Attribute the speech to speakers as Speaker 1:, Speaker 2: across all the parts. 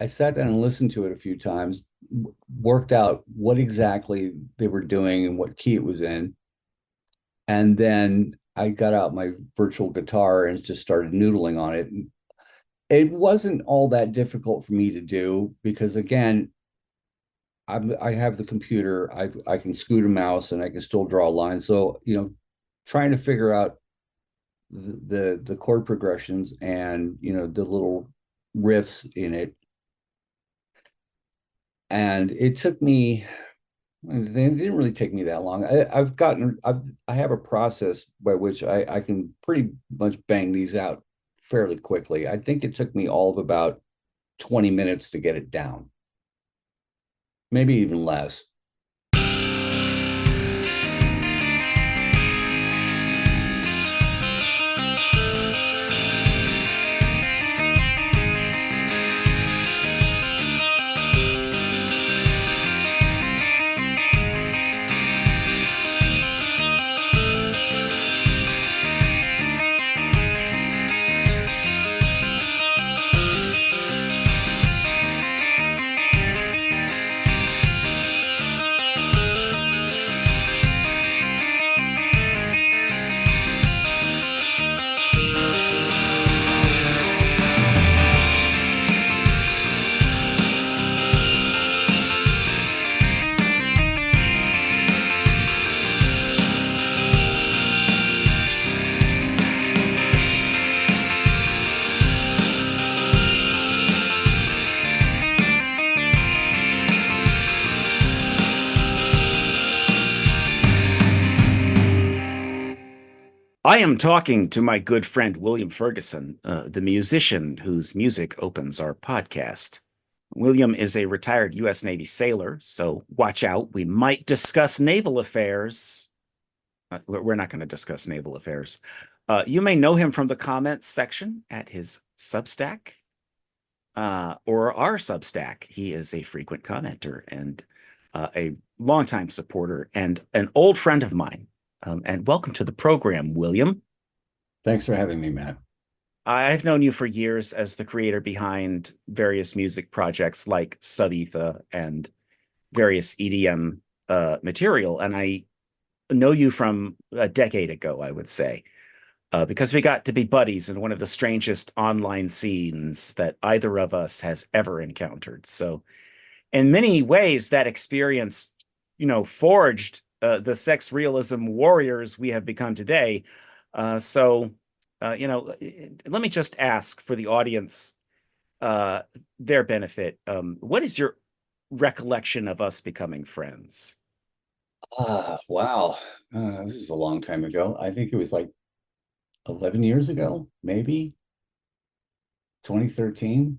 Speaker 1: I sat down and listened to it a few times, worked out what exactly they were doing and what key it was in. And then I got out my virtual guitar and just started noodling on it. It wasn't all that difficult for me to do because, again, I have the computer. I can scoot a mouse and I can still draw lines. So, trying to figure out the chord progressions and the little riffs in it. And it took me, it didn't really take me that long. I have a process by which I can pretty much bang these out fairly quickly. I think it took me all of about 20 minutes to get it down, maybe even less.
Speaker 2: I am talking to my good friend William Ferguson, the musician whose music opens our podcast. William is a retired U.S. Navy sailor, so watch out. We might discuss naval affairs. We're not going to discuss naval affairs. You may know him from the comments section at his Substack or our Substack. He is a frequent commenter and a longtime supporter and an old friend of mine. And welcome to the program, William.
Speaker 1: Thanks for having me, Matt.
Speaker 2: I've known you for years as the creator behind various music projects like Subetha and various EDM material. And I know you from a decade ago, I would say, because we got to be buddies in one of the strangest online scenes that either of us has ever encountered. So in many ways, that experience, forged the sex realism warriors we have become today. So, let me just ask for the audience, uh, their benefit. What is your recollection of us becoming friends?
Speaker 1: Wow. This is a long time ago. I think it was like 11 years ago, maybe 2013,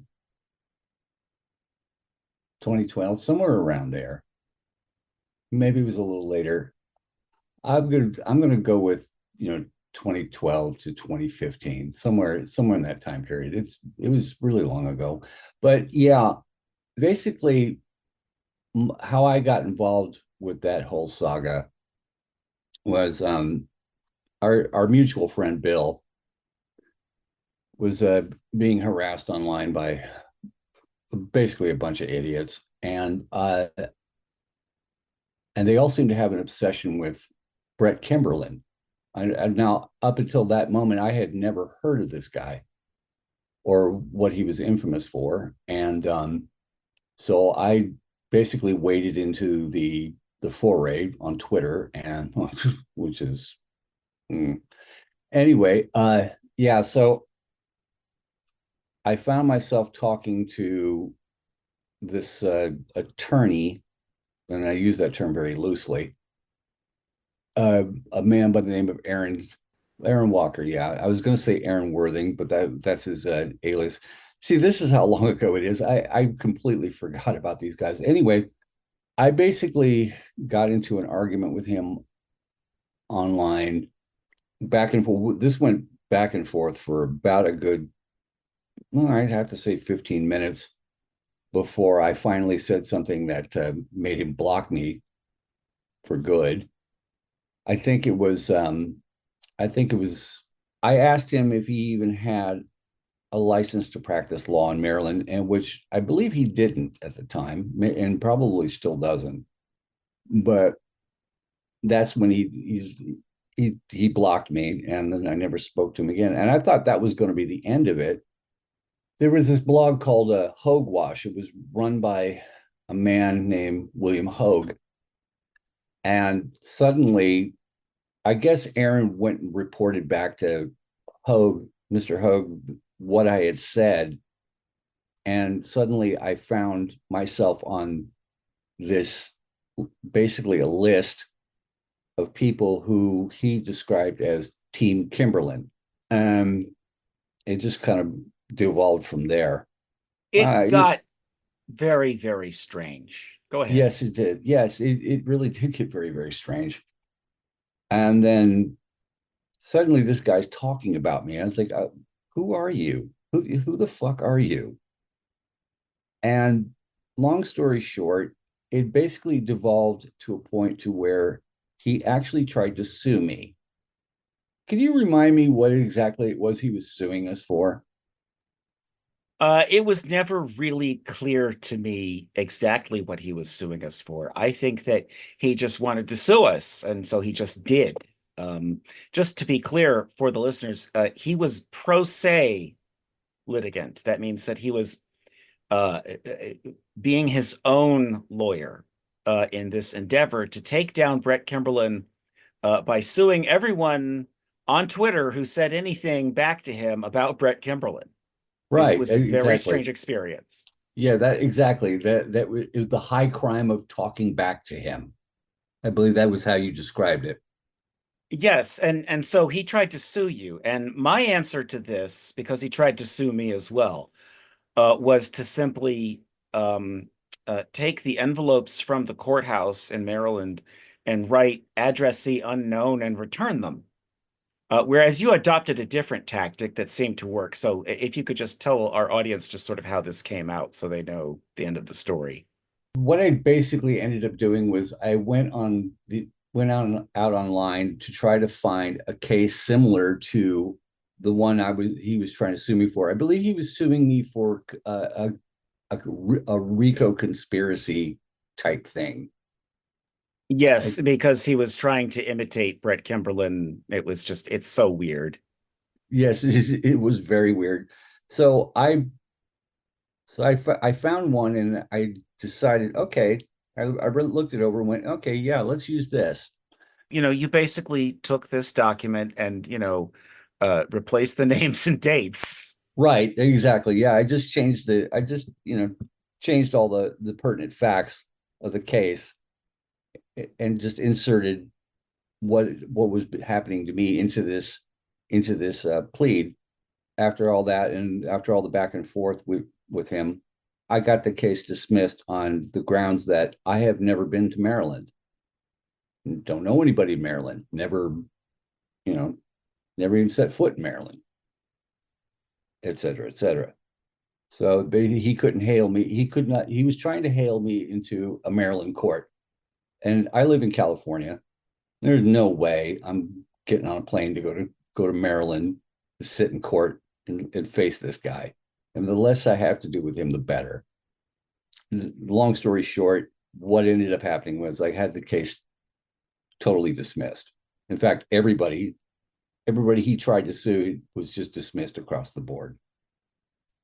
Speaker 1: 2012, somewhere around there. Maybe it was a little later. I'm gonna go with 2012 to 2015, somewhere in that time period. It was really long ago. But yeah, basically how I got involved with that whole saga was our mutual friend Bill was being harassed online by basically a bunch of idiots, and they all seem to have an obsession with Brett Kimberlin. Now, up until that moment, I had never heard of this guy or what he was infamous for, and so I basically waded into the foray on Twitter, and which is anyway, yeah. So I found myself talking to this attorney, and I use that term very loosely, a man by the name of Aaron Walker. Yeah, I was going to say Aaron Worthing, but that's his alias. See, this is how long ago it is. I completely forgot about these guys. Anyway, I basically got into an argument with him online, back and forth. This went back and forth for about a good, well, I'd have to say 15 minutes before I finally said something that made him block me for good. I think it was, I think it was, I asked him if he even had a license to practice law in Maryland, and which I believe he didn't at the time, and probably still doesn't. But that's when he blocked me, and then I never spoke to him again. And I thought that was going to be the end of it. There was this blog called Hogwash. It was run by a man named William Hogue, and suddenly, I guess Aaron went and reported back to Hogue, Mr. Hogue, what I had said, and suddenly I found myself on this basically a list of people who he described as Team Kimberlin. It just kind of devolved from there.
Speaker 2: It got very, very strange. Go ahead.
Speaker 1: Yes, it did. Yes, it really did get very, very strange. And then suddenly this guy's talking about me. I was like, who are you? Who the fuck are you? And long story short, it basically devolved to a point to where he actually tried to sue me. Can you remind me what exactly it was he was suing us for?
Speaker 2: It was never really clear to me exactly what he was suing us for. I think that he just wanted to sue us, and so he just did. Just to be clear for the listeners, he was pro se litigant. That means that he was being his own lawyer in this endeavor to take down Brett Kimberlin by suing everyone on Twitter who said anything back to him about Brett Kimberlin. It
Speaker 1: Right,
Speaker 2: was a very
Speaker 1: exactly.
Speaker 2: strange experience.
Speaker 1: Yeah, that exactly. That was, it was the high crime of talking back to him. I believe that was how you described it.
Speaker 2: Yes, and so he tried to sue you, and my answer to this, because he tried to sue me as well, was to simply take the envelopes from the courthouse in Maryland and write addressee unknown and return them. Whereas you adopted a different tactic that seemed to work. So if you could just tell our audience just sort of how this came out so they know the end of the story.
Speaker 1: What I basically ended up doing was I went out online to try to find a case similar to the one he was trying to sue me for. I believe he was suing me for a RICO conspiracy type thing. I,
Speaker 2: Yes, because he was trying to imitate Brett Kimberlin. It's so weird.
Speaker 1: yes, it was very weird. So I found one, and I decided, okay, I looked it over and went, okay, yeah, let's use this.
Speaker 2: You basically took this document and, replaced the names and dates.
Speaker 1: Right, exactly. Yeah, I just, changed all the pertinent facts of the case and just inserted what was happening to me into this plead. After all that, and after all the back and forth with him, I got the case dismissed on the grounds that I have never been to Maryland, don't know anybody in Maryland, never, you know, never even set foot in Maryland, et cetera, et cetera. So he couldn't hail me. He could not. He was trying to hail me into a Maryland court, and I live in California. There's no way I'm getting on a plane to go to Maryland to sit in court and face this guy. And the less I have to do with him, the better. Long story short, what ended up happening was I had the case totally dismissed. In fact, everybody he tried to sue was just dismissed across the board.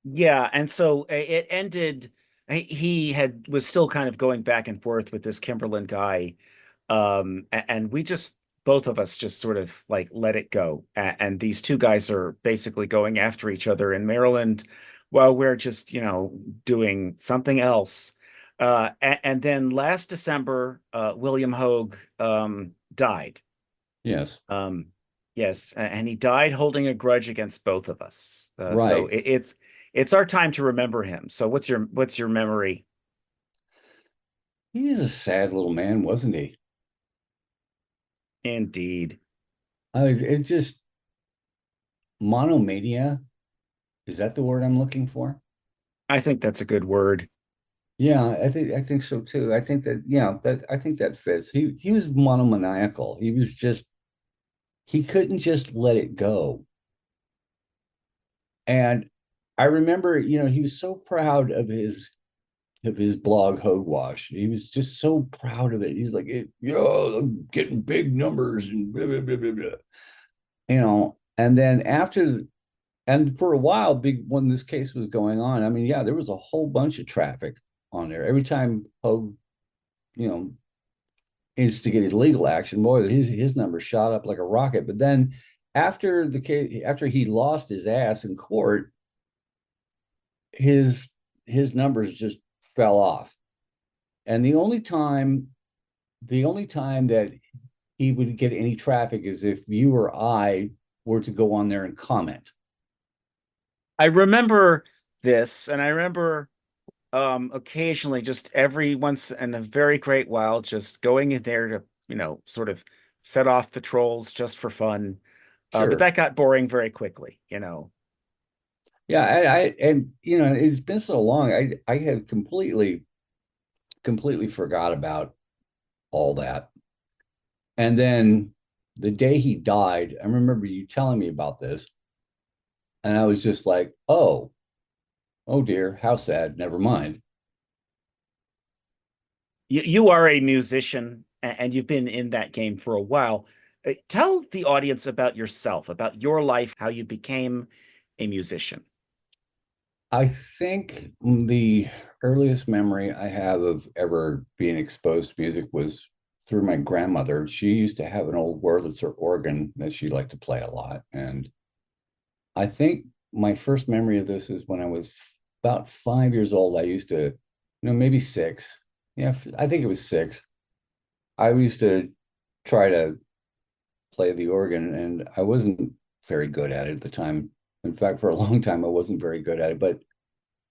Speaker 2: Yeah, and so it ended. He had was still kind of going back and forth with this Kimberlin guy, and we just both of us just sort of like let it go. And these two guys are basically going after each other in Maryland, while we're just doing something else. And then last December, William Hogue died.
Speaker 1: Yes.
Speaker 2: Yes, and he died holding a grudge against both of us. So
Speaker 1: Right.
Speaker 2: it's our time to remember him. So what's your memory?
Speaker 1: He was a sad little man, wasn't he?
Speaker 2: Indeed.
Speaker 1: It's just monomania. Is that the word I'm looking for?
Speaker 2: I think that's a good word.
Speaker 1: Yeah, I think so too. I think that yeah, that I think that fits. He was monomaniacal. He was just he couldn't just let it go. And I remember, he was so proud of his blog Hogwash. He was just so proud of it. He was like, yo, I'm getting big numbers and blah, blah, blah, blah, blah. And then and for a while, big when this case was going on, I mean, yeah, there was a whole bunch of traffic on there. Every time Hogue, you know, instigated legal action, boy, his numbers shot up like a rocket. But then after he lost his ass in court, his his numbers just fell off. And the only time that he would get any traffic is if you or I were to go on there and comment.
Speaker 2: I remember this, and I remember occasionally, just every once in a very great while, just going in there to, sort of set off the trolls just for fun. But
Speaker 1: Sure.
Speaker 2: that got boring very quickly.
Speaker 1: Yeah, and it's been so long. I had completely forgot about all that. And then the day he died, I remember you telling me about this, and I was just like, oh dear, how sad. Never mind.
Speaker 2: You are a musician and you've been in that game for a while. Tell the audience about yourself, about your life, how you became a musician.
Speaker 1: I think the earliest memory I have of ever being exposed to music was through my grandmother. She used to have an old Wurlitzer organ that she liked to play a lot. And I think my first memory of this is when I was about 5 years old. I used to, maybe six. Yeah, I think it was six. I used to try to play the organ, and I wasn't very good at it at the time. In fact, for a long time, I wasn't very good at it, but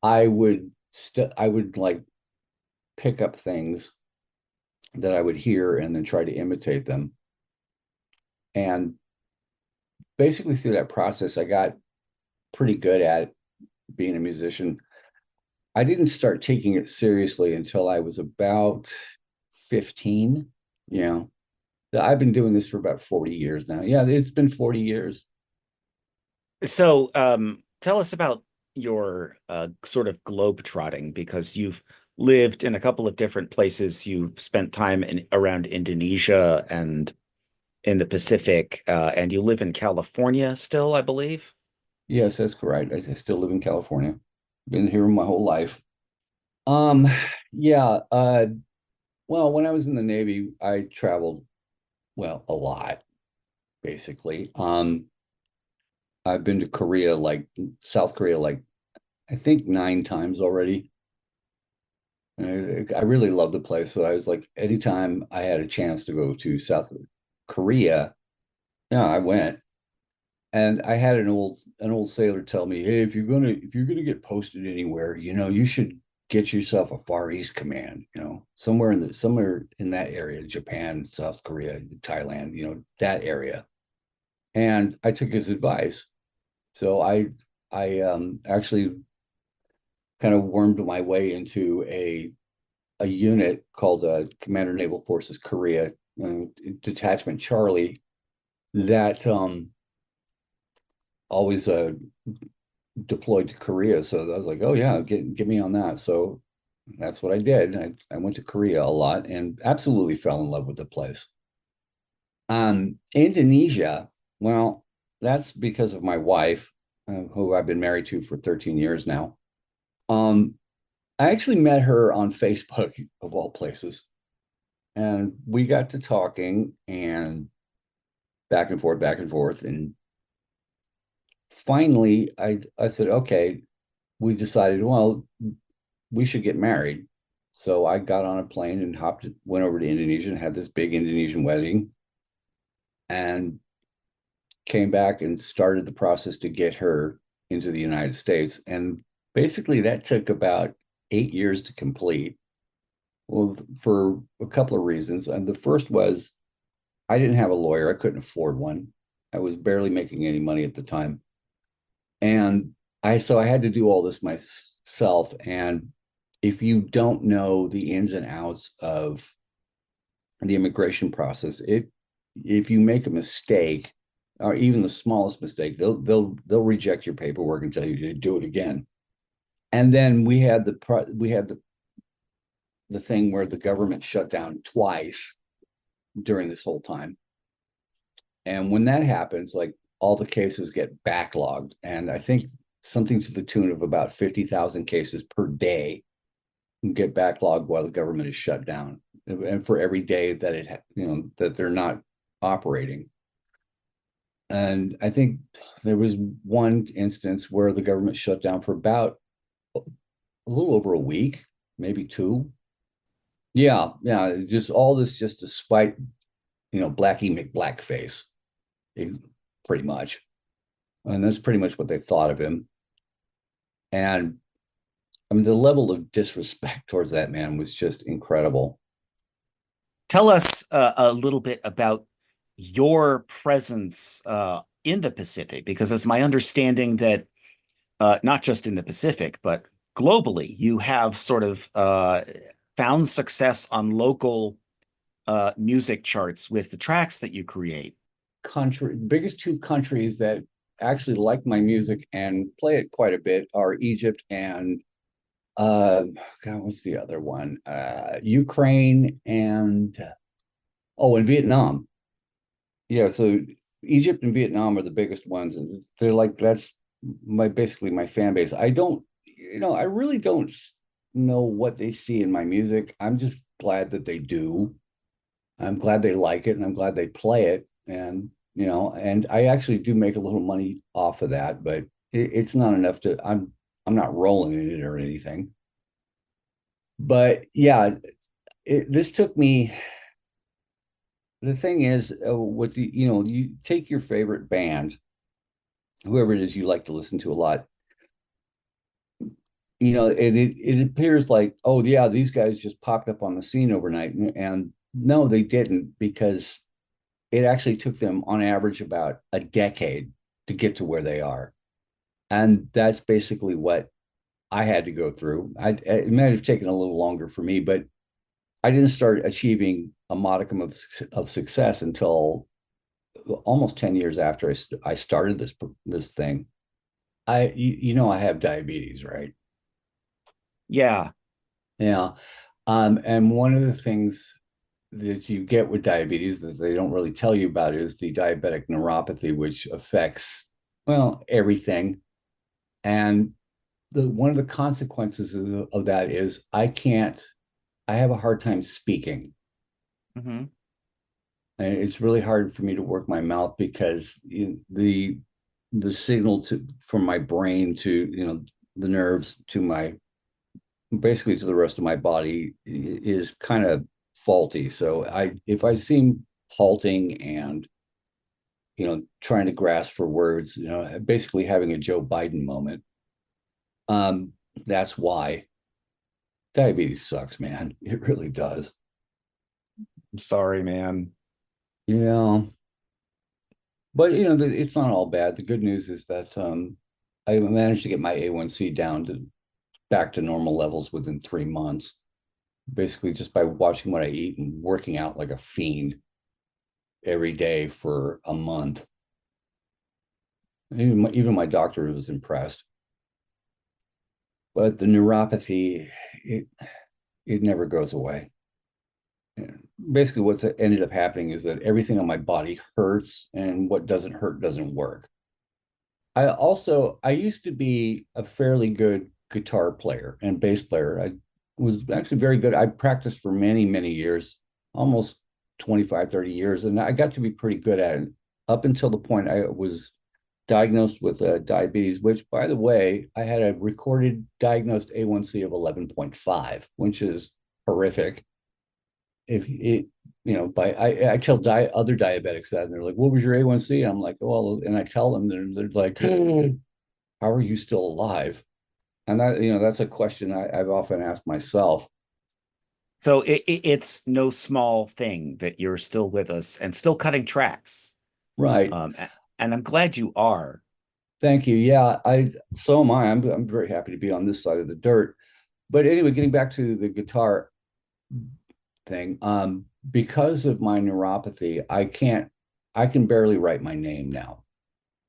Speaker 1: I would like pick up things that I would hear and then try to imitate them. And basically through that process, I got pretty good at being a musician. I didn't start taking it seriously until I was about 15. You know, I've been doing this for about 40 years now. Yeah, it's been 40 years.
Speaker 2: So, tell us about your sort of globe trotting because you've lived in a couple of different places. You've spent time around Indonesia and in the Pacific, and you live in California still, I believe.
Speaker 1: Yes, that's correct. I still live in California. Been here my whole life. Um, yeah, well, when I was in the Navy, I traveled, well, a lot, basically. I've been to Korea, like South Korea, like I think 9 times already. And I really love the place. So I was like, anytime I had a chance to go to South Korea, yeah, I went. And I had an old sailor tell me, hey, if you're gonna get posted anywhere, you should get yourself a Far East command, somewhere in that area, Japan, South Korea, Thailand, that area. And I took his advice. So I actually kind of wormed my way into a unit called Commander Naval Forces Korea, Detachment Charlie, that always deployed to Korea. So I was like, oh yeah, get me on that. So that's what I did. I went to Korea a lot and absolutely fell in love with the place. Indonesia, well, that's because of my wife, who I've been married to for 13 years now. Um, I actually met her on Facebook of all places, and we got to talking and back and forth, and finally, I said, okay, we decided, well, we should get married. So I got on a plane and went over to Indonesia and had this big Indonesian wedding and came back and started the process to get her into the United States. And basically, that took about 8 years to complete. Well, for a couple of reasons. And the first was I didn't have a lawyer, I couldn't afford one. I was barely making any money at the time. And I had to do all this myself. And if you don't know the ins and outs of the immigration process, if you make a mistake, or even the smallest mistake, they'll reject your paperwork and tell you to do it again. And then we had the thing where the government shut down twice during this whole time. And when that happens, like all the cases get backlogged. And I think something to the tune of about 50,000 cases per day get backlogged while the government is shut down. And for every day that that they're not operating. And I think there was one instance where the government shut down for about a little over a week, maybe two. Yeah, yeah, just all this just to spite, Blackie McBlackface, pretty much. And that's pretty much what they thought of him. And I mean, the level of disrespect towards that man was just incredible.
Speaker 2: Tell us a little bit about your presence in the Pacific, because it's my understanding that not just in the Pacific, but globally, you have sort of found success on local music charts with the tracks that you create.
Speaker 1: Biggest two countries that actually like my music and play it quite a bit are Egypt and God, what's the other one? Ukraine and and Vietnam. Yeah, so Egypt and Vietnam are the biggest ones, and they're like that's basically my fan base. I really don't know what they see in my music. I'm just glad that they do. I'm glad they like it, and I'm glad they play it. And I actually do make a little money off of that, but it's not enough to. I'm not rolling in it or anything. But yeah, this took me. The thing is, with you take your favorite band, whoever it is you like to listen to a lot. It appears like, oh yeah, these guys just popped up on the scene overnight, and no, they didn't, because it actually took them on average about a decade to get to where they are. And that's basically what I had to go through. It might have taken a little longer for me, but I didn't start achieving a modicum of success until almost 10 years after I started this thing. I have diabetes, right?
Speaker 2: Yeah.
Speaker 1: Yeah. And one of the things that you get with diabetes that they don't really tell you about is the diabetic neuropathy, which affects, well, everything. And one of the consequences of that is I have a hard time speaking.
Speaker 2: Hmm.
Speaker 1: And it's really hard for me to work my mouth because the signal from my brain to the nerves to my basically to the rest of my body is kind of faulty. So if I seem halting and trying to grasp for words, basically having a Joe Biden moment, um, that's why diabetes sucks, man. It really does.
Speaker 2: I'm sorry, man.
Speaker 1: Yeah, but it's not all bad. The good news is that I managed to get my A1C down to back to normal levels within 3 months, basically just by watching what I eat and working out like a fiend every day for a month. Even my doctor was impressed. But the neuropathy, it it never goes away. Basically, what's ended up happening is that everything on my body hurts, and what doesn't hurt doesn't work. I used to be a fairly good guitar player and bass player. I was actually very good. I practiced for many, many years, almost 25, 30 years, and I got to be pretty good at it up until the point I was diagnosed with diabetes, which, by the way, I had a recorded diagnosed A1C of 11.5, which is horrific. If it, by I tell other diabetics that, and they're like, "What was your A1C?" I'm like, "Well," and I tell them, they're like, "How are you still alive?" And that's a question I've often asked myself.
Speaker 2: So it's no small thing that you're still with us and still cutting tracks.
Speaker 1: Right.
Speaker 2: And I'm glad you are.
Speaker 1: Thank you. Yeah, I so am I. I'm very happy to be on this side of the dirt. But anyway, getting back to the guitar thing, because of my neuropathy, I can't. I can barely write my name now.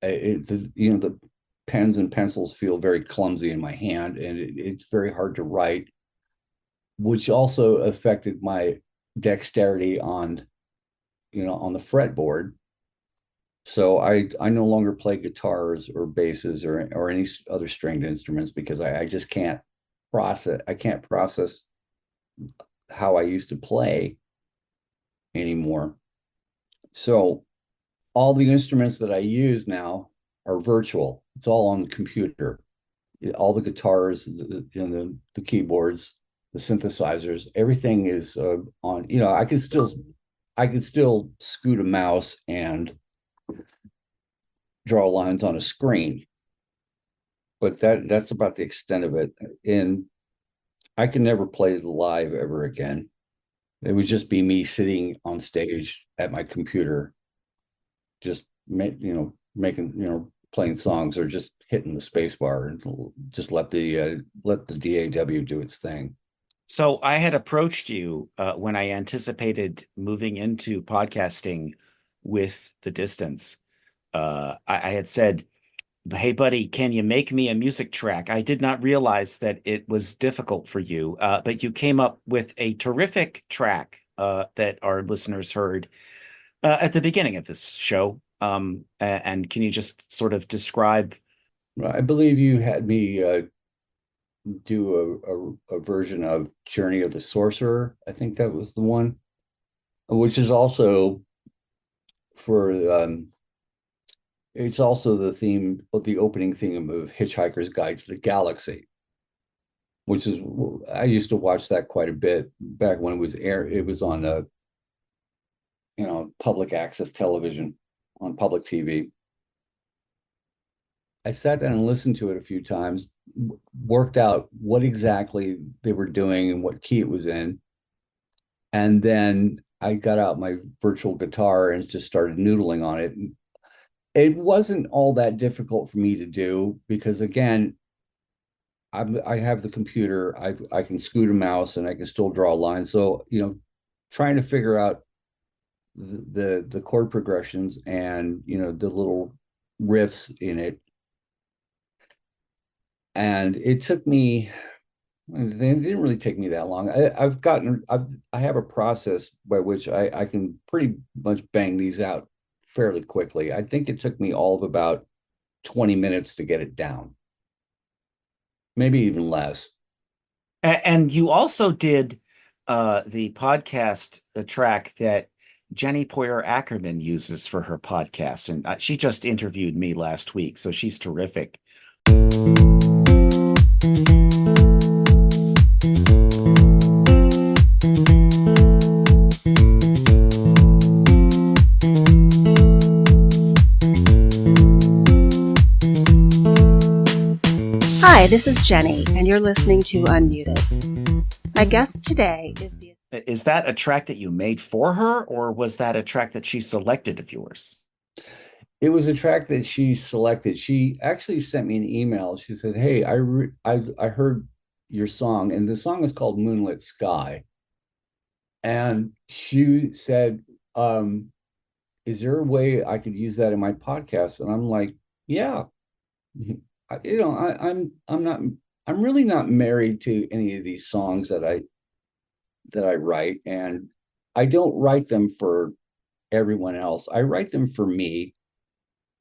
Speaker 1: The pens and pencils feel very clumsy in my hand, and it's very hard to write, which also affected my dexterity on the fretboard. So I no longer play guitars or basses or any other stringed instruments because I just can't process how I used to play anymore. So all the instruments that I use now are virtual. It's all on the computer. All the guitars, the keyboards, the synthesizers, everything is on. I can still scoot a mouse and draw lines on a screen, but that's about the extent of it. And I can never play live ever again. It would just be me sitting on stage at my computer, just making playing songs or just hitting the space bar and just let the DAW do its thing.
Speaker 2: So I had approached you when I anticipated moving into podcasting with the distance. I had said, "Hey, buddy, can you make me a music track?" I did not realize that it was difficult for you, but you came up with a terrific track that our listeners heard at the beginning of this show. And can you just sort of describe?
Speaker 1: I believe you had me do a version of Journey of the Sorcerer. I think that was the one, which is also for it's also the theme of the opening theme of Hitchhiker's Guide to the Galaxy, which is I used to watch that quite a bit back when it was on public access television on public TV. I sat down and listened to it a few times, worked out what exactly they were doing and what key it was in. And then I got out my virtual guitar and just started noodling on it. It wasn't all that difficult for me to do because, again, I have the computer. I can scoot a mouse and I can still draw lines. So, trying to figure out the chord progressions and the little riffs in it, and it took me. It didn't really take me that long. I have a process by which I can pretty much bang these out fairly quickly. I think it took me all of about 20 minutes to get it down, maybe even less.
Speaker 2: And you also did the podcast track that Jenny Poyer Ackerman uses for her podcast, and she just interviewed me last week, so she's terrific.
Speaker 3: Hi, this is Jenny, and you're listening to Unmuted. My guest today is the...
Speaker 2: Is that a track that you made for her, or was that a track that she selected of yours?
Speaker 1: It was a track that she selected. She actually sent me an email. She says, "Hey, I heard your song, and the song is called Moonlit Sky." And she said, "Is there a way I could use that in my podcast?" And I'm like, "Yeah." I'm really not married to any of these songs that I write, and I don't write them for everyone else. I write them for me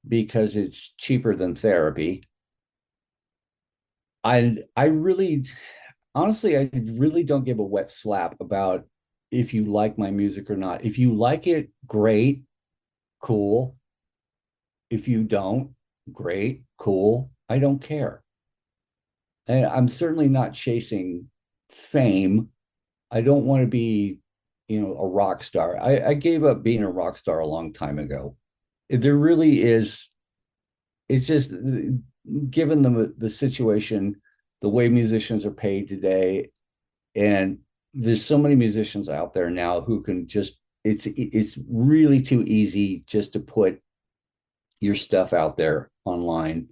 Speaker 1: because it's cheaper than therapy. I really, honestly, I really don't give a wet slap about if you like my music or not. If you like it, great, cool. If you don't, great, cool. I don't care. And I'm certainly not chasing fame. I don't want to be, a rock star. I gave up being a rock star a long time ago. There really is, it's just given the situation, the way musicians are paid today, and there's so many musicians out there now who can just, it's really too easy just to put your stuff out there online.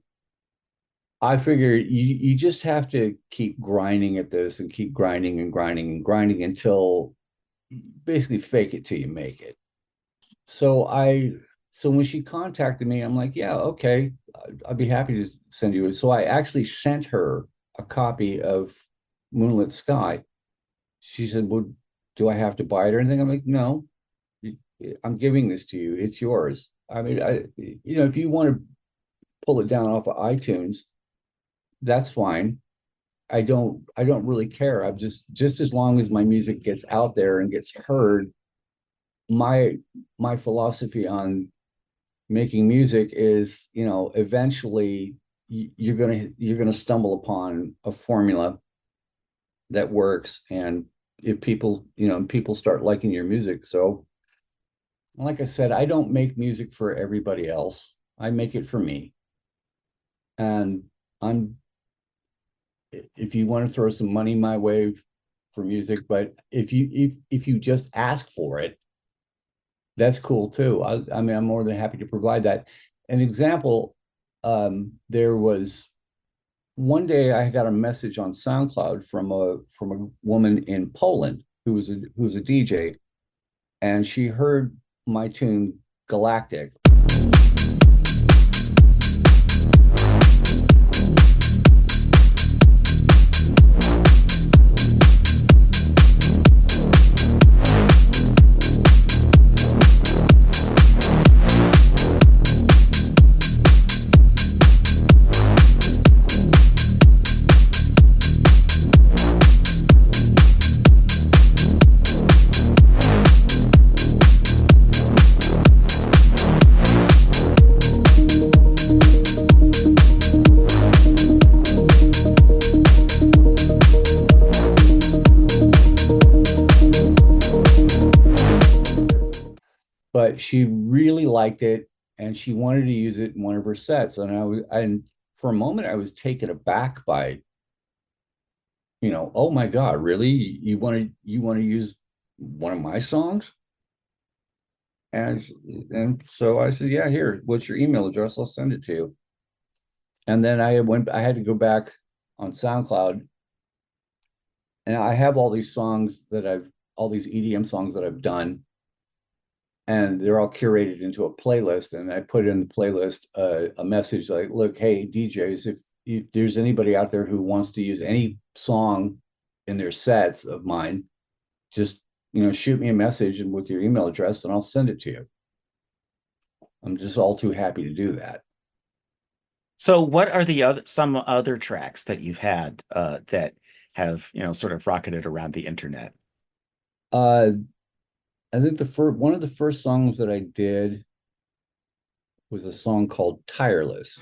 Speaker 1: I figure you just have to keep grinding at this and keep grinding and grinding and grinding until basically fake it till you make it. So So when she contacted me, I'm like, yeah, okay, I'd be happy to send you it. So I actually sent her a copy of Moonlit Sky. She said, well, do I have to buy it or anything? I'm like, no, I'm giving this to you. It's yours. I mean, if you want to pull it down off of iTunes, that's fine. I don't really care. I'm just as long as my music gets out there and gets heard, my philosophy on making music is, eventually you're gonna stumble upon a formula that works. And if people start liking your music. So like I said, I don't make music for everybody else. I make it for me. And I'm if you want to throw some money my way for music, but if you just ask for it, that's cool too. I mean, I'm more than happy to provide that. An example, there was one day I got a message on SoundCloud from a woman in Poland who was a DJ, and she heard my tune Galactic. But she really liked it and she wanted to use it in one of her sets. And for a moment I was taken aback by, oh my God, really? You want to use one of my songs? And and so I said, yeah, here, what's your email address? I'll send it to you. And then I had to go back on SoundCloud, and I have all these all these EDM songs that I've done, and they're all curated into a playlist. And I put in the playlist a message like, look, hey DJs, if there's anybody out there who wants to use any song in their sets of mine, just shoot me a message and with your email address and I'll send it to you. I'm just all too happy to do that.
Speaker 2: So what are some other tracks that you've had that have, sort of rocketed around the internet?
Speaker 1: uh I think one of the first songs that I did was a song called Tireless.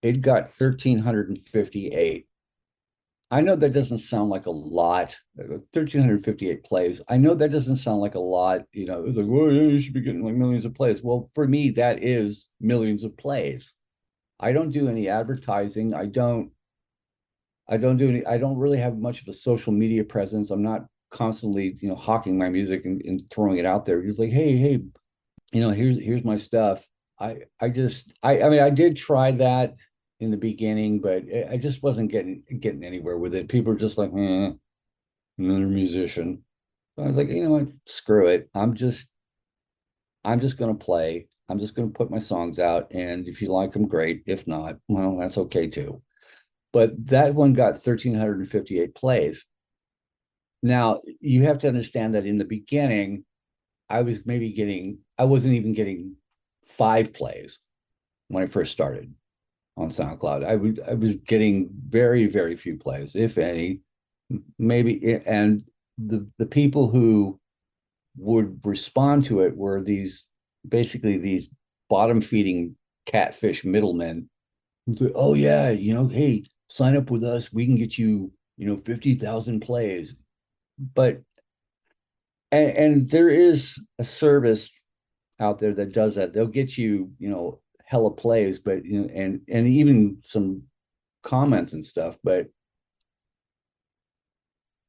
Speaker 1: It got 1,358. I know that doesn't sound like a lot. 1,358 plays. I know that doesn't sound like a lot. It was like, well, yeah, you should be getting like millions of plays. Well, for me, that is millions of plays. I don't do any advertising. I don't really have much of a social media presence. I'm not constantly, hawking my music and throwing it out there. It's like, hey, here's my stuff. I mean, I did try that in the beginning, but I just wasn't getting anywhere with it. People are just like, another musician. So I was like, you know what, screw it. I'm just gonna play. I'm just gonna put my songs out, and if you like them, great. If not, well, that's okay too. But that one got 1,358 plays. Now you have to understand that in the beginning, I wasn't even getting 5 plays when I first started on SoundCloud. I was getting very, very few plays, if any, maybe. And the people who would respond to it were basically these bottom feeding catfish middlemen who say, oh yeah, hey, sign up with us, we can get you 50,000 plays. But and there is a service out there that does that. They'll get you hella plays, but and even some comments and stuff. But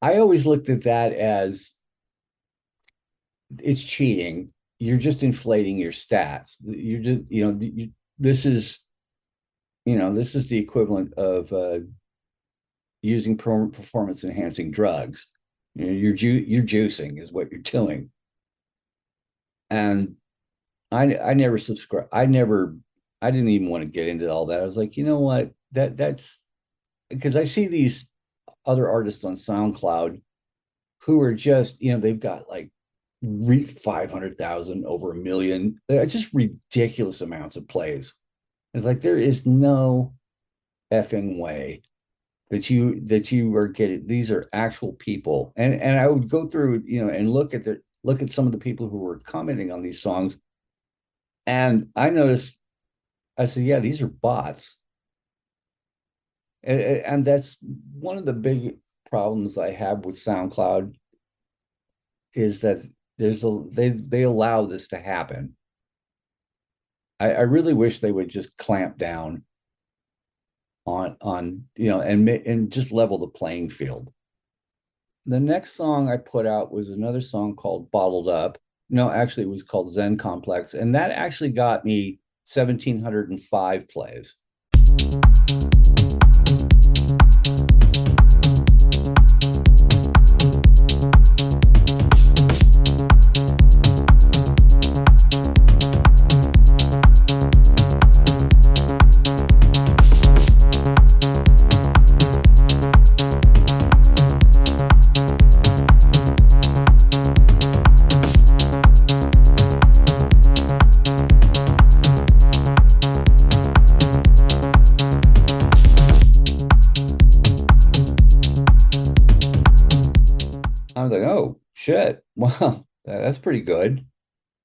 Speaker 1: I always looked at that as it's cheating. You're just inflating your stats. You're just this is the equivalent of using performance enhancing drugs. You're juicing is what you're doing. And I never subscribed. I didn't even want to get into all that. I was like, you know what? That's because I see these other artists on SoundCloud who are just, they've got like 500,000, over 1 million. They're just ridiculous amounts of plays. It's like there is no effing way that you are getting. These are actual people. And I would go through, and look at some of the people who were commenting on these songs. And I noticed, I said, yeah, these are bots. And that's one of the big problems I have with SoundCloud, is that they allow this to happen. I really wish they would just clamp down on and just level the playing field. The next song I put out was another song called Bottled Up. No, actually it was called Zen Complex, and that actually got me 1,705 plays. I was like, oh shit, wow, that's pretty good.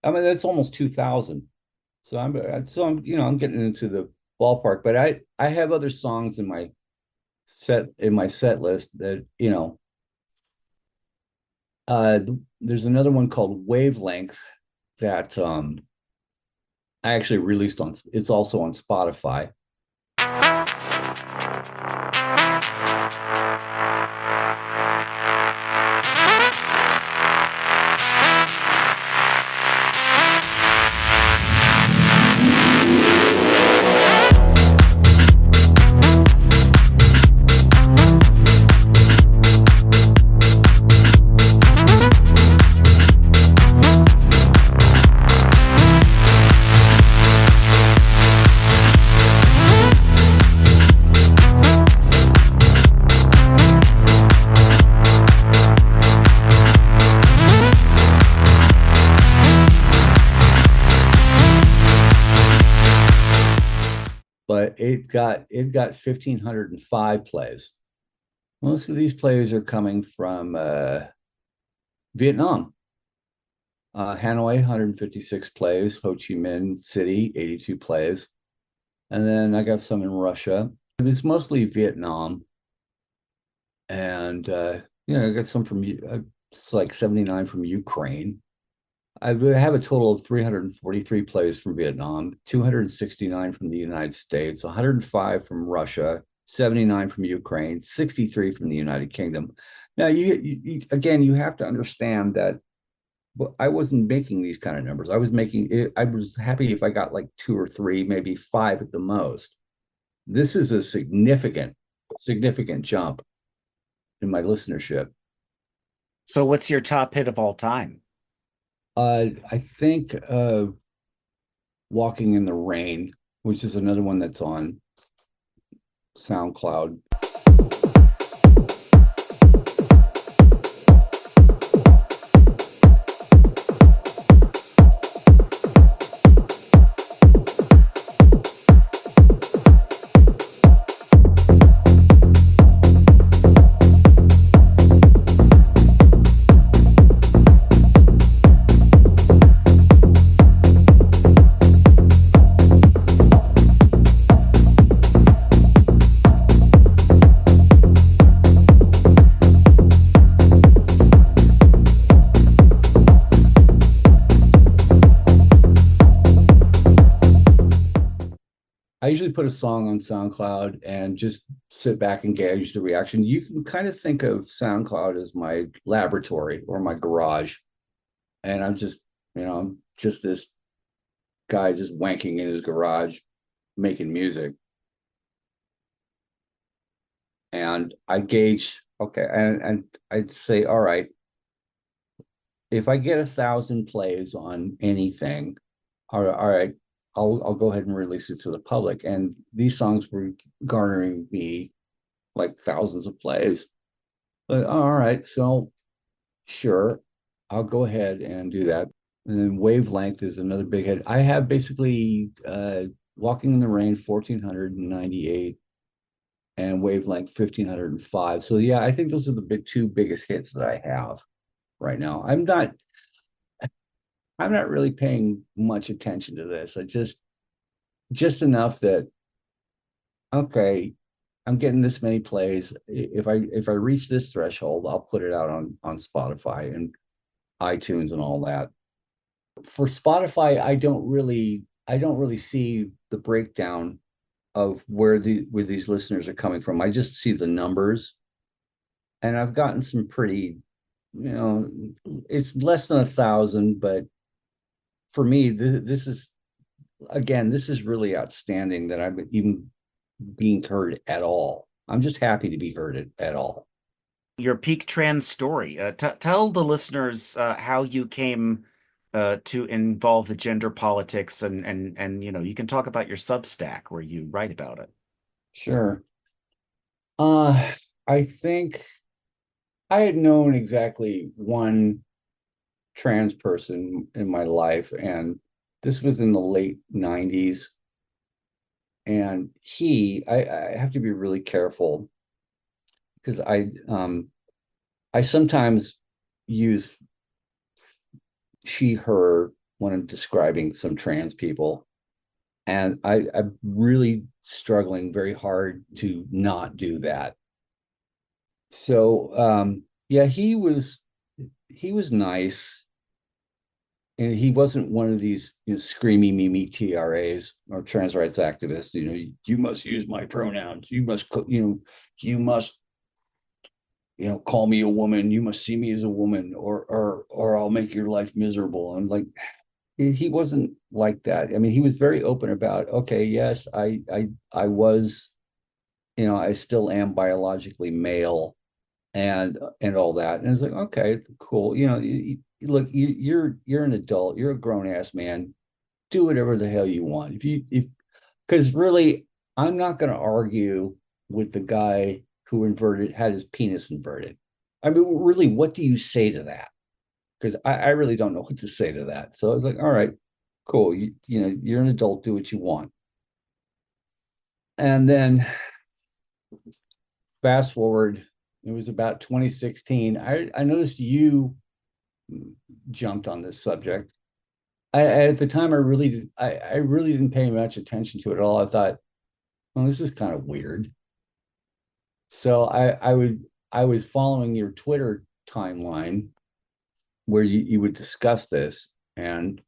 Speaker 1: I mean, that's almost 2,000. So I'm getting into the ballpark. But I have other songs in my set list that there's another one called Wavelength that I actually released on. It's also on Spotify. But it got 1,505 plays. Most of these plays are coming from Vietnam. Hanoi, 156 plays. Ho Chi Minh City, 82 plays. And then I got some in Russia. It's mostly Vietnam. And I got some from it's like 79 from Ukraine. I have a total of 343 plays from Vietnam, 269 from the United States, 105 from Russia, 79 from Ukraine, 63 from the United Kingdom. Now, you again, you have to understand that I wasn't making ththese kind of numbers. I was happy if I got like 2 or 3, maybe 5 at the most. This is a significant jump in my listenership.
Speaker 2: So what's your top hit of all time?
Speaker 1: I think Walking in the Rain, which is another one that's on SoundCloud. usually put a song on SoundCloud and just sit back and gauge the reaction. You can kind of think of SoundCloud as my laboratory or my garage. And I'm just this guy just wanking in his garage making music. And I gauge, okay, and I'd say, all right, if I get 1,000 plays on anything, all right, I'll go ahead and release it to the public. And these songs were garnering me like thousands of plays. But all right, so sure, I'll go ahead and do that. And then Wavelength is another big hit. I have basically Walking in the Rain 1,498 and Wavelength 1,505. So yeah, I think those are the two biggest hits that I have right now. I'm not really paying much attention to this. I just enough that, okay, I'm getting this many plays. If I reach this threshold, I'll put it out on Spotify and iTunes and all that. For Spotify, I don't really see the breakdown of where these listeners are coming from. I just see the numbers, and I've gotten some pretty, it's less than 1,000, but for me, this is really outstanding that I'm even being heard at all. I'm just happy to be heard at all.
Speaker 2: Your peak trans story. Tell the listeners how you came to involve the gender politics, and you can talk about your Substack where you write about it.
Speaker 1: Sure. I think I had known exactly one trans person in my life, and this was in the late 90s. And I have to be really careful because I sometimes use she, her when I'm describing some trans people. And I'm really struggling very hard to not do that. So yeah, he was nice. And he wasn't one of these screamy Mimi TRAs or trans rights activists. You must use my pronouns. You must call me a woman. You must see me as a woman, or I'll make your life miserable. And like, he wasn't like that. I mean, he was very open about, okay, yes, I was, I still am biologically male, and all that. And it's like, okay, cool. Look, you're an adult. You're a grown ass man. Do whatever the hell you want. Because really, I'm not going to argue with the guy who had his penis inverted. I mean, really, what do you say to that? Because I really don't know what to say to that. So I was like, all right, cool. You're an adult. Do what you want. And then fast forward, it was about 2016. I noticed you jumped on this subject. At the time, I really didn't pay much attention to it at all. I thought, well, this is kind of weird. So I was following your Twitter timeline where you would discuss this, and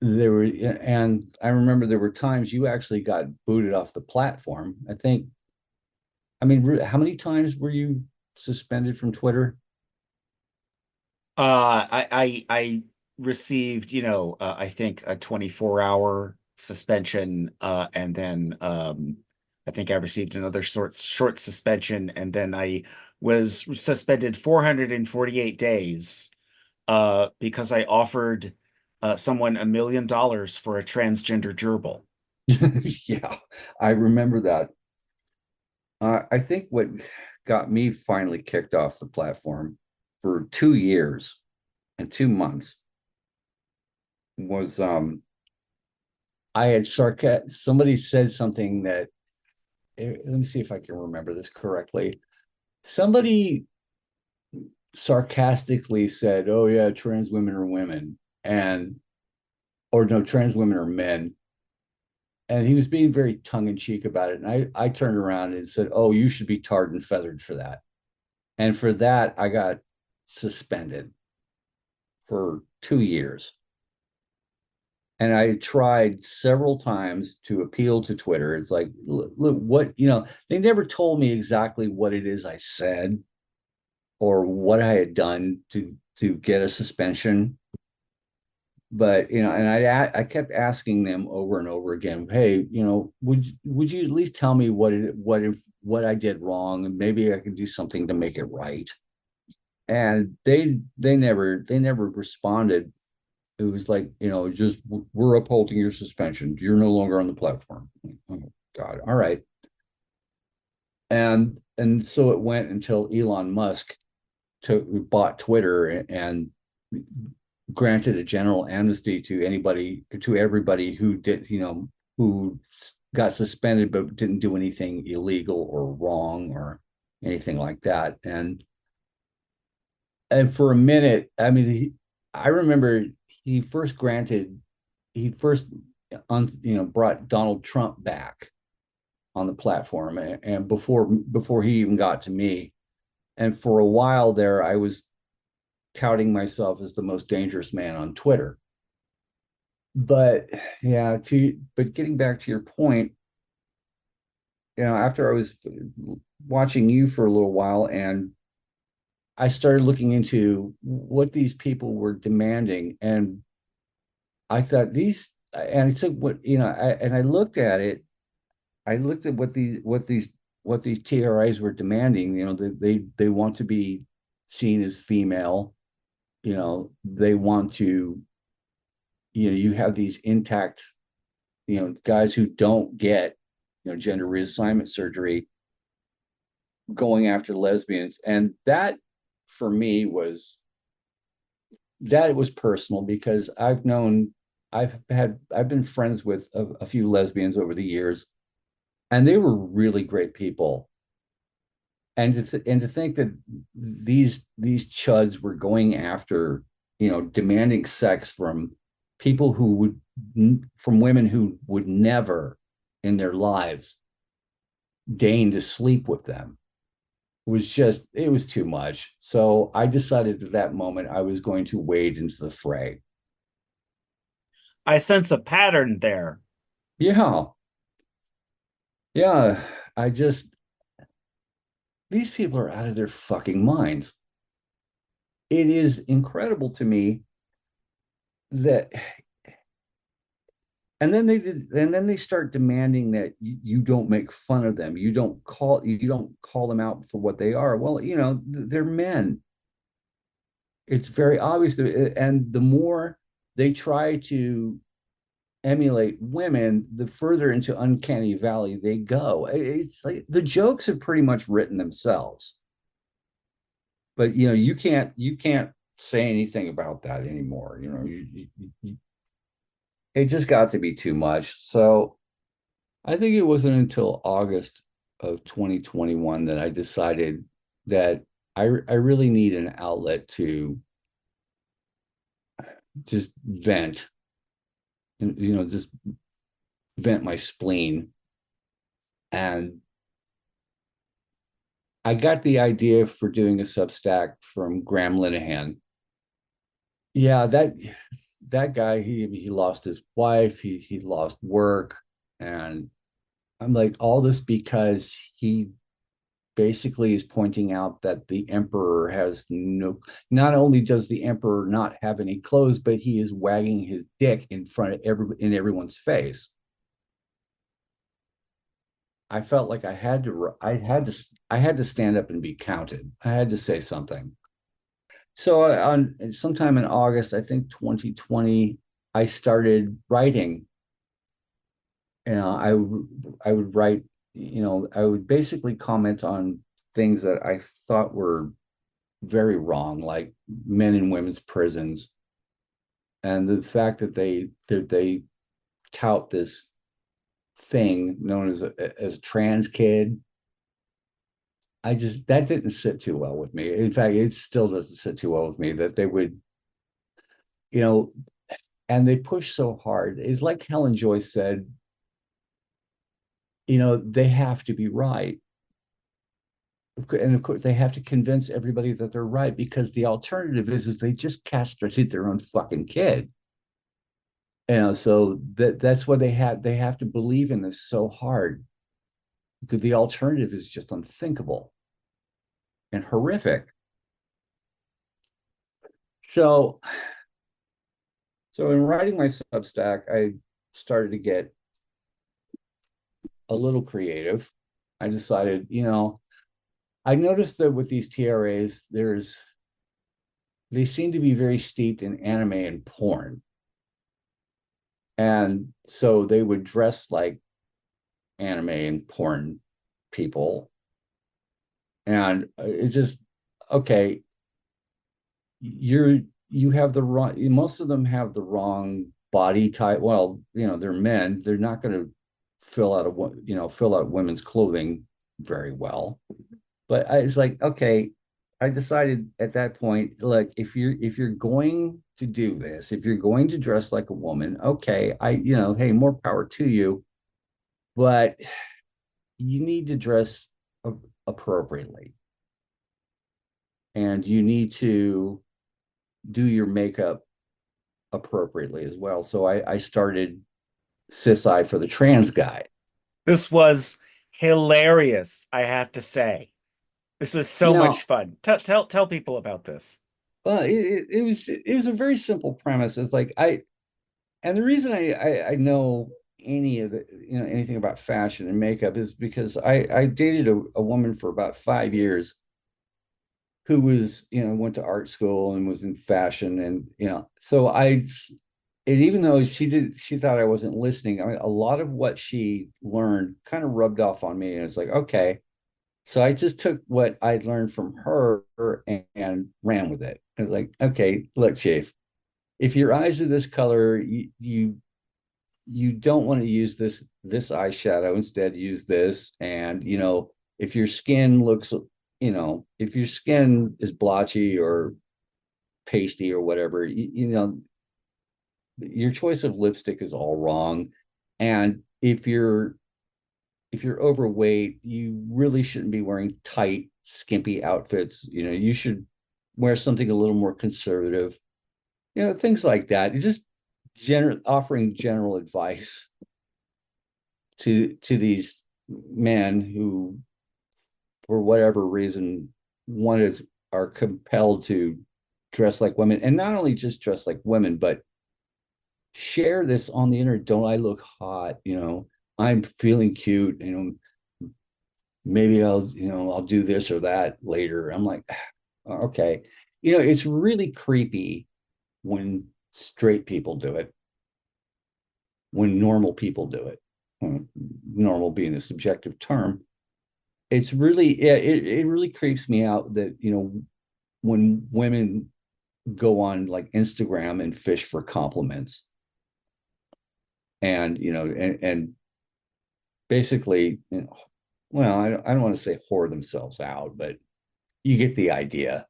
Speaker 1: I remember there were times you actually got booted off the platform. I mean, how many times were you suspended from Twitter?
Speaker 2: I received, I think a 24-hour suspension, and then I think I received another short suspension, and then I was suspended 448 days because I offered someone $1 million for a transgender gerbil.
Speaker 1: Yeah, I remember that. I think what got me finally kicked off the platform for 2 years and 2 months was I had somebody said something that, let me see if I can remember this correctly. Somebody sarcastically said, "Oh yeah, trans women are women," or no, trans women are men. And he was being very tongue-in-cheek about it. And I turned around and said, "Oh, you should be tarred and feathered for that." And for that, I got suspended for 2 years. And I tried several times to appeal to Twitter. It's like, look, what, they never told me exactly what it is I said or what I had done to get a suspension. But and I kept asking them over and over again, hey, would you at least tell me what I did wrong, and maybe I could do something to make it right. And they never responded. It was like, just we're upholding your suspension. You're no longer on the platform. Oh God. All right. And so it went until Elon Musk bought Twitter and granted a general amnesty to everybody who did, who got suspended but didn't do anything illegal or wrong or anything like that. And for a minute, I mean, I remember he first brought Donald Trump back on the platform, and before he even got to me. And for a while there, I was touting myself as the most dangerous man on Twitter. But yeah, but getting back to your point, after I was watching you for a little while, and I started looking into what these people were demanding, and I thought and I took and I looked at it. I looked at what these TRIs were demanding. They want to be seen as female. They want to. You have these intact, guys who don't get, gender reassignment surgery, going after lesbians, and that for me was personal, because I've been friends with a few lesbians over the years, and they were really great people. And to think that these chuds were going after, demanding sex from women who would never in their lives deign to sleep with them, it was too much. So I decided at that moment I was going to wade into the fray.
Speaker 2: I sense a pattern there.
Speaker 1: Yeah. Yeah. These people are out of their fucking minds. It is incredible to me that, and then they start demanding that you don't make fun of them. You don't call them out for what they are. Well, they're men. It's very obvious. And the more they try to emulate women, the further into uncanny valley they go. It's like the jokes have pretty much written themselves. But you can't say anything about that anymore. It just got to be too much. So I think it wasn't until August of 2021 that I decided that I really need an outlet to just vent, and just vent my spleen. And I got the idea for doing a Substack from Graham Linehan. Yeah, that guy, he lost his wife, he lost work, and I'm like, all this because he basically is pointing out that the emperor has not only does the emperor not have any clothes, but he is wagging his dick in front of everyone's face. I felt like I had to stand up and be counted. I had to say something. So on sometime in August, I think 2020, I started writing. I would write, I would basically comment on things that I thought were very wrong, like men and women's prisons, and the fact that they tout this thing known as a trans kid. That didn't sit too well with me. In fact, it still doesn't sit too well with me that they would, and they push so hard. It's like Helen Joyce said, they have to be right. And of course, they have to convince everybody that they're right, because the alternative is they just castrated their own fucking kid. So that's what they have to believe in this so hard, because the alternative is just unthinkable and horrific. So in writing my Substack, I started to get a little creative. I decided, I noticed that with these TRAs, they seem to be very steeped in anime and porn. And so they would dress like anime and porn people. And it's just, okay, you have the wrong, most of them have the wrong body type. Well, they're men. They're not going to fill out women's clothing very well. But it's like, okay, I decided at that point, like, if you're going to do this, if you're going to dress like a woman, okay, hey, more power to you, but you need to dress appropriately, and you need to do your makeup appropriately as well. So I started Cis Eye for the Trans Guy.
Speaker 2: This was hilarious, I have to say. This was so much fun. Tell people about this.
Speaker 1: Well, it was a very simple premise. It's like and the reason I know anything about fashion and makeup is because I dated a woman for about 5 years who was, went to art school and was in fashion, and so even though she thought I wasn't listening, I mean, a lot of what she learned kind of rubbed off on me, and it's like, okay. So I just took what I'd learned from her and ran with it. And like, okay, look, Chief, if your eyes are this color, you don't want to use this eyeshadow. Instead, use this. And if your skin looks, if your skin is blotchy or pasty or whatever, your choice of lipstick is all wrong. And if you're overweight, you really shouldn't be wearing tight, skimpy outfits. You should wear something a little more conservative. Things like that. It's just offering general advice to these men who, for whatever reason, are compelled to dress like women, and not only just dress like women, but share this on the internet. Don't I look hot? I'm feeling cute. Maybe I'll do this or that later. I'm like, okay. It's really creepy when straight people do it, when normal people do it. Normal being a subjective term. It's really, yeah, it really creeps me out that, when women go on like Instagram and fish for compliments, and and basically, well, I don't want to say whore themselves out, but you get the idea.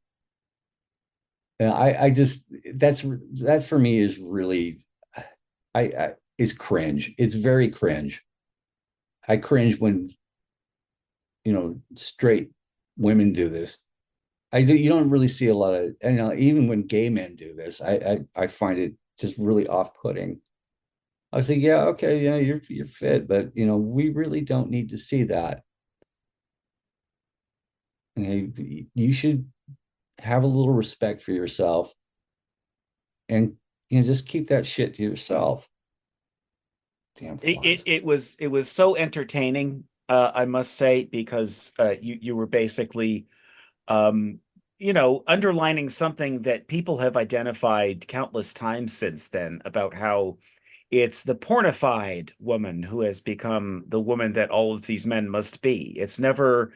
Speaker 1: And I just, that for me is really, is cringe. It's very cringe. I cringe when straight women do this. You don't really see a lot of, even when gay men do this, I find it just really off-putting. I was like, yeah, okay, yeah, you're fit, but we really don't need to see that. You should have a little respect for yourself, and just keep that shit to yourself. Damn flies.
Speaker 2: It was so entertaining, I must say, because you were basically underlining something that people have identified countless times since then, about how it's the pornified woman who has become the woman that all of these men must be. It's never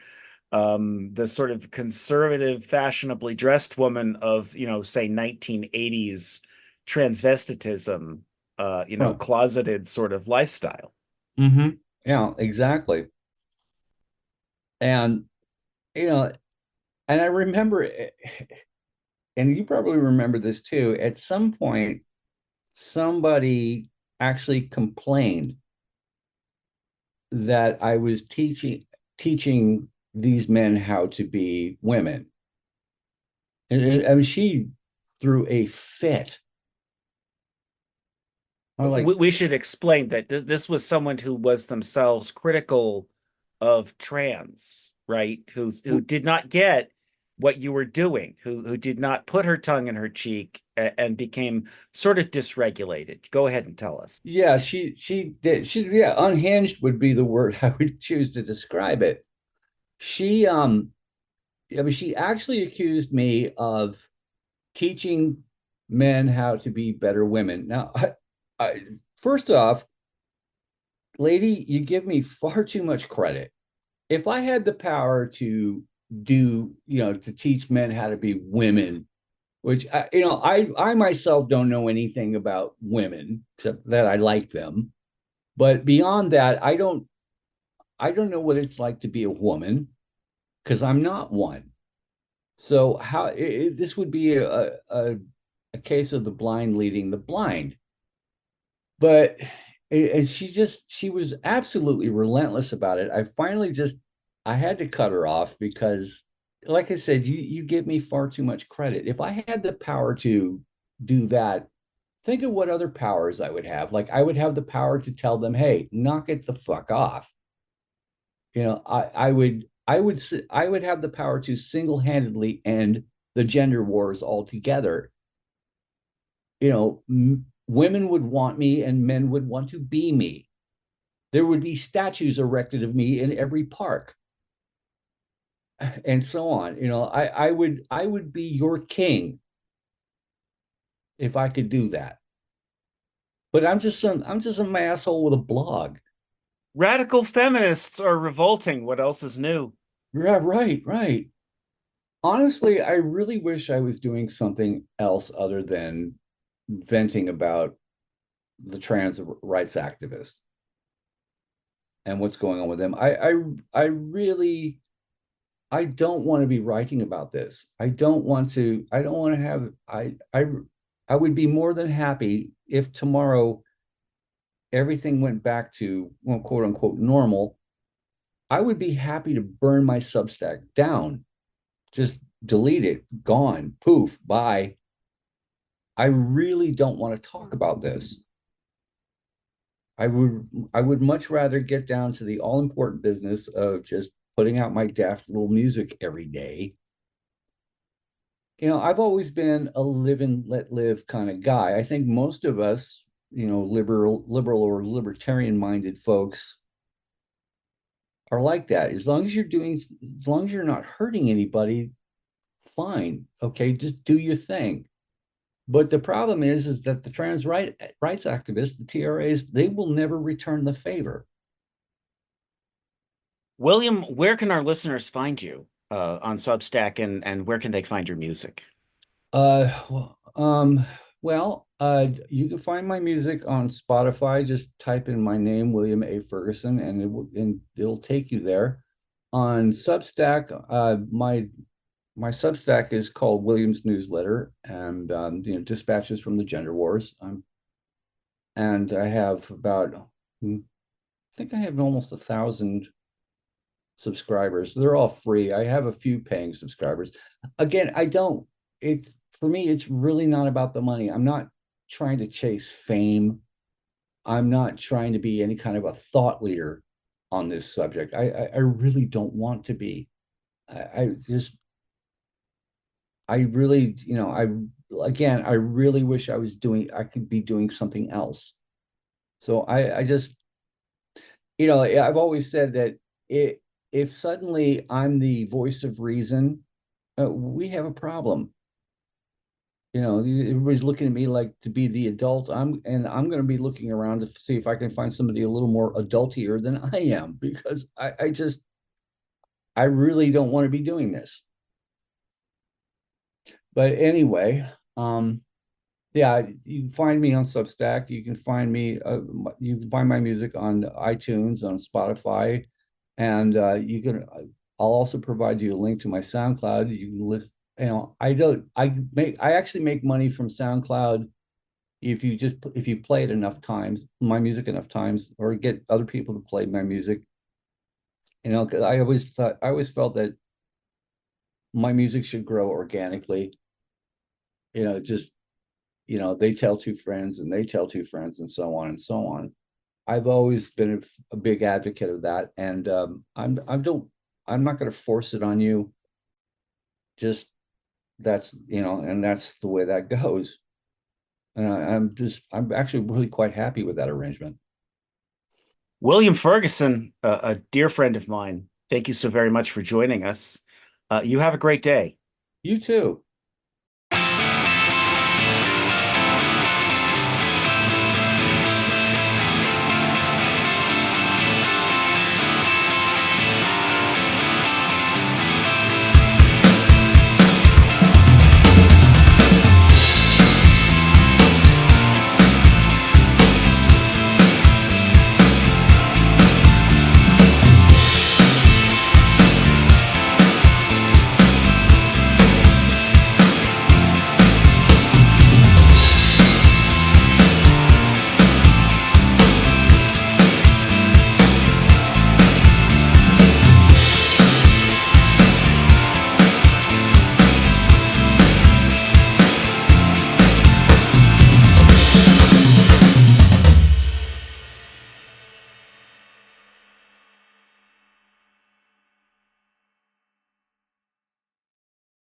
Speaker 2: the sort of conservative, fashionably dressed woman of, say 1980s transvestitism,
Speaker 1: Right.
Speaker 2: closeted sort of lifestyle.
Speaker 1: Mm-hmm. Yeah, exactly. And you know, and I remember, and you probably remember this too. At some point, somebody actually complained that I was teaching these men how to be women. And I mean, she threw a fit. I like,
Speaker 2: We should explain that this was someone who was themselves critical of trans, right? Who did not get what you were doing, who did not put her tongue in her cheek and became sort of dysregulated. Go ahead and tell us.
Speaker 1: yeah, she did. Yeah, unhinged would be the word I would choose to describe it. She I mean, she actually accused me of teaching men how to be better women. Now, I first off, lady, you give me far too much credit. If I had the power to do, to teach men how to be women, which I myself don't know anything about women except that I like them. But beyond that, I don't know what it's like to be a woman because I'm not one. So this would be a case of the blind leading the blind. But and she was absolutely relentless about it. I had to cut her off because, like I said, you give me far too much credit. If I had the power to do that, think of what other powers I would have. Like I would have the power to tell them, "Hey, knock it the fuck off." I would have the power to single-handedly end the gender wars altogether. Women would want me and men would want to be me. There would be statues erected of me in every park and so on. I would be your king if I could do that. But I'm just some asshole with a blog.
Speaker 2: Radical feminists are revolting. What else is new?
Speaker 1: Yeah, right, right. Honestly, I really wish I was doing something else other than venting about the trans rights activists and what's going on with them. I really I don't want to be writing about this. I don't want to have I would be more than happy if tomorrow everything went back to, well, quote unquote normal. I would be happy to burn my Substack down. Just delete it, gone, poof, bye. I really don't want to talk about this. I would much rather get down to the all important business of just putting out my daft little music every day. I've always been a live and let live kind of guy. I think most of us, liberal or libertarian minded folks are like that. As long as you're not hurting anybody, fine. Okay, just do your thing. But the problem is that the rights activists, the TRAs, they will never return the favor.
Speaker 2: William, where can our listeners find you on Substack and where can they find your music?
Speaker 1: You can find my music on Spotify. Just type in my name, William A. Ferguson, and it'll take you there. On Substack, my Substack is called William's Newsletter, and dispatches from the gender wars. And I have I think I have almost 1,000 subscribers. They're all free. I have a few paying subscribers. Again, I don't. It's for me. It's really not about the money. I'm not trying to chase fame. I'm not trying to be any kind of a thought leader on this subject. I really don't want to be. I just I really, I really wish I could be doing something else. So I just, I've always said that if suddenly I'm the voice of reason, we have a problem. Everybody's looking at me like to be the adult. I'm going to be looking around to see if I can find somebody a little more adultier than I am, because I really don't want to be doing this. But anyway, yeah, you can find me on Substack. You can find my music on iTunes, on Spotify, and I'll also provide you a link to my SoundCloud. You can list, I actually make money from SoundCloud if you play it enough times, my music enough times, or get other people to play my music. 'Cause I always felt that my music should grow organically. Just they tell two friends and they tell two friends and so on and so on. I've always been a big advocate of that, and I'm not going to force it on you. Just and that's the way that goes. And I'm actually really quite happy with that arrangement.
Speaker 2: William Ferguson, a dear friend of mine, thank you so very much for joining us. You have a great day.
Speaker 1: You too.